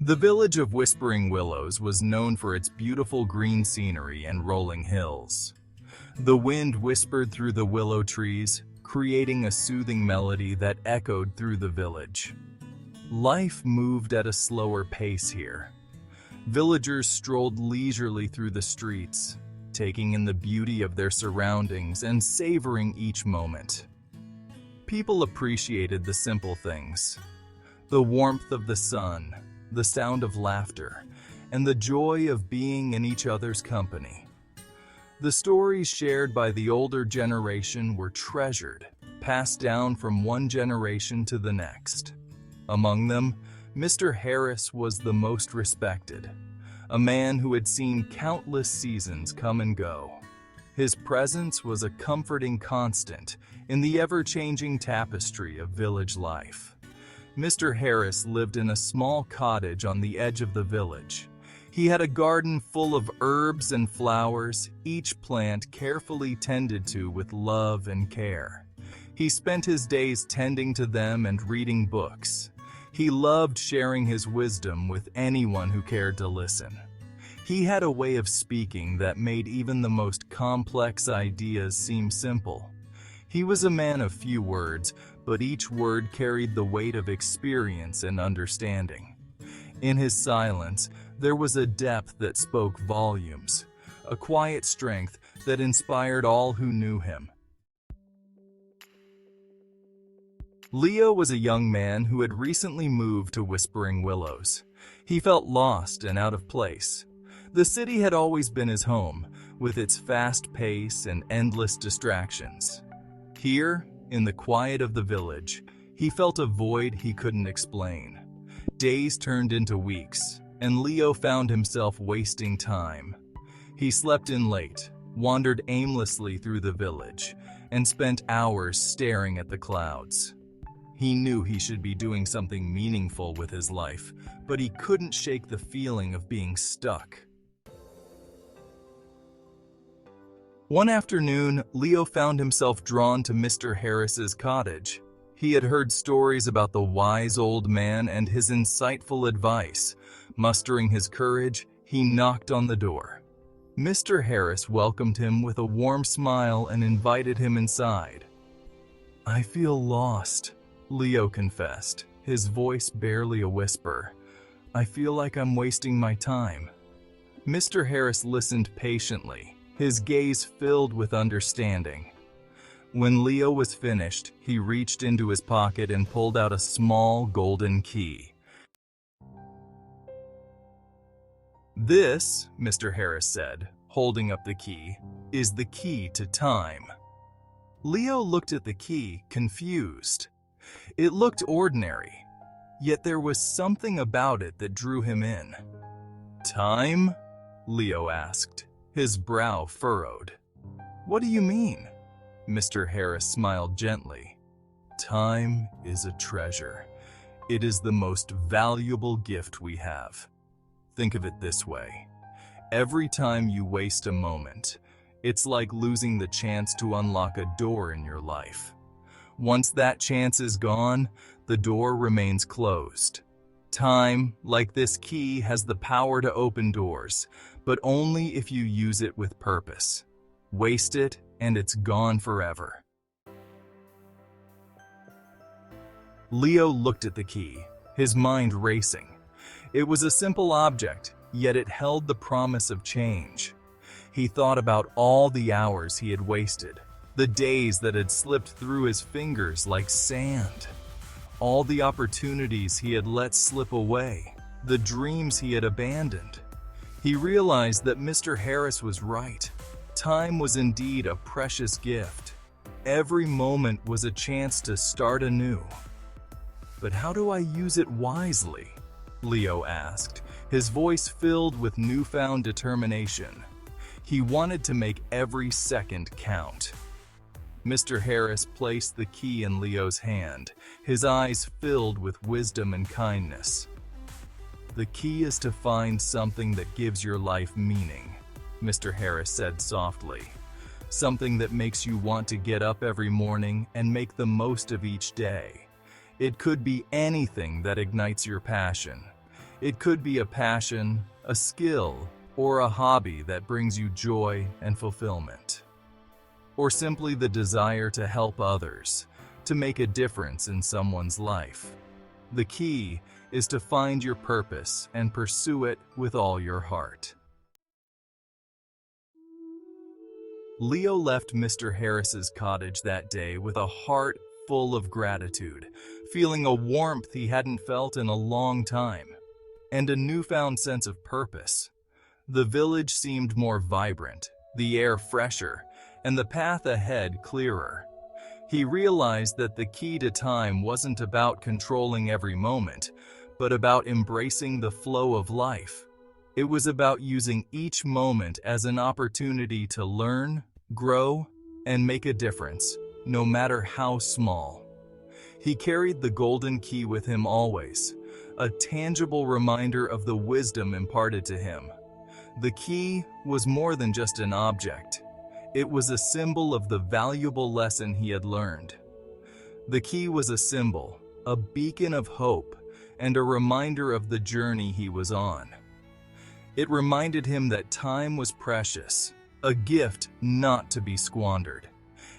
The village of Whispering Willows was known for its beautiful green scenery and rolling hills. The wind whispered through the willow trees, creating a soothing melody that echoed through the village. Life moved at a slower pace here. Villagers strolled leisurely through the streets, taking in the beauty of their surroundings and savoring each moment. People appreciated the simple things: the warmth of the sun, the sound of laughter, and the joy of being in each other's company. The stories shared by the older generation were treasured, passed down from one generation to the next. Among them, Mr. Harris was the most respected, a man who had seen countless seasons come and go. His presence was a comforting constant in the ever-changing tapestry of village life. Mr. Harris lived in a small cottage on the edge of the village. He had a garden full of herbs and flowers, each plant carefully tended to with love and care. He spent his days tending to them and reading books. He loved sharing his wisdom with anyone who cared to listen. He had a way of speaking that made even the most complex ideas seem simple. He was a man of few words, but each word carried the weight of experience and understanding. In his silence, there was a depth that spoke volumes, a quiet strength that inspired all who knew him. Leo was a young man who had recently moved to Whispering Willows. He felt lost and out of place. The city had always been his home, with its fast pace and endless distractions. Here, in the quiet of the village, he felt a void he couldn't explain. Days turned into weeks, and Leo found himself wasting time. He slept in late, wandered aimlessly through the village, and spent hours staring at the clouds. He knew he should be doing something meaningful with his life, but he couldn't shake the feeling of being stuck. One afternoon, Leo found himself drawn to Mr. Harris's cottage. He had heard stories about the wise old man and his insightful advice. Mustering his courage, he knocked on the door. Mr. Harris welcomed him with a warm smile and invited him inside. "I feel lost," Leo confessed, his voice barely a whisper. "I feel like I'm wasting my time." Mr. Harris listened patiently, his gaze filled with understanding. When Leo was finished, he reached into his pocket and pulled out a small golden key. "This," Mr. Harris said, holding up the key, "is the key to time." Leo looked at the key, confused. It looked ordinary, yet there was something about it that drew him in. "Time?" Leo asked, his brow furrowed. "What do you mean?" Mr. Harris smiled gently. "Time is a treasure. It is the most valuable gift we have. Think of it this way. Every time you waste a moment, it's like losing the chance to unlock a door in your life. Once that chance is gone, the door remains closed. Time, like this key, has the power to open doors, but only if you use it with purpose. Waste it, and it's gone forever." Leo looked at the key, his mind racing. It was a simple object, yet it held the promise of change. He thought about all the hours he had wasted, the days that had slipped through his fingers like sand, all the opportunities he had let slip away, the dreams he had abandoned. He realized that Mr. Harris was right. Time was indeed a precious gift. Every moment was a chance to start anew. "But how do I use it wisely?" Leo asked, his voice filled with newfound determination. He wanted to make every second count. Mr. Harris placed the key in Leo's hand, his eyes filled with wisdom and kindness. "The key is to find something that gives your life meaning," Mr. Harris said softly. "Something that makes you want to get up every morning and make the most of each day. It could be anything that ignites your passion. It could be a passion, a skill, or a hobby that brings you joy and fulfillment. Or simply the desire to help others, to make a difference in someone's life. The key is to find your purpose and pursue it with all your heart. Leo left Mr. Harris's cottage that day with a heart full of gratitude, feeling a warmth he hadn't felt in a long time, and a newfound sense of purpose. The village seemed more vibrant, the air fresher, and the path ahead clearer. He realized that the key to time wasn't about controlling every moment, but about embracing the flow of life. It was about using each moment as an opportunity to learn, grow, and make a difference, no matter how small. He carried the golden key with him always, a tangible reminder of the wisdom imparted to him. The key was more than just an object. It was a symbol of the valuable lesson he had learned. The key was a symbol, a beacon of hope, and a reminder of the journey he was on. It reminded him that time was precious, a gift not to be squandered,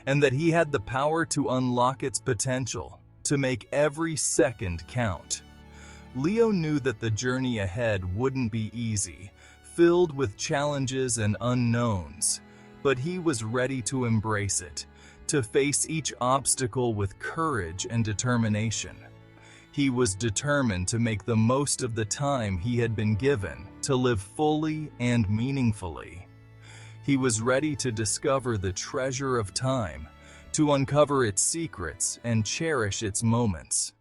and that he had the power to unlock its potential, to make every second count. Leo knew that the journey ahead wouldn't be easy, filled with challenges and unknowns, but he was ready to embrace it, to face each obstacle with courage and determination. He was determined to make the most of the time he had been given, to live fully and meaningfully. He was ready to discover the treasure of time, to uncover its secrets and cherish its moments.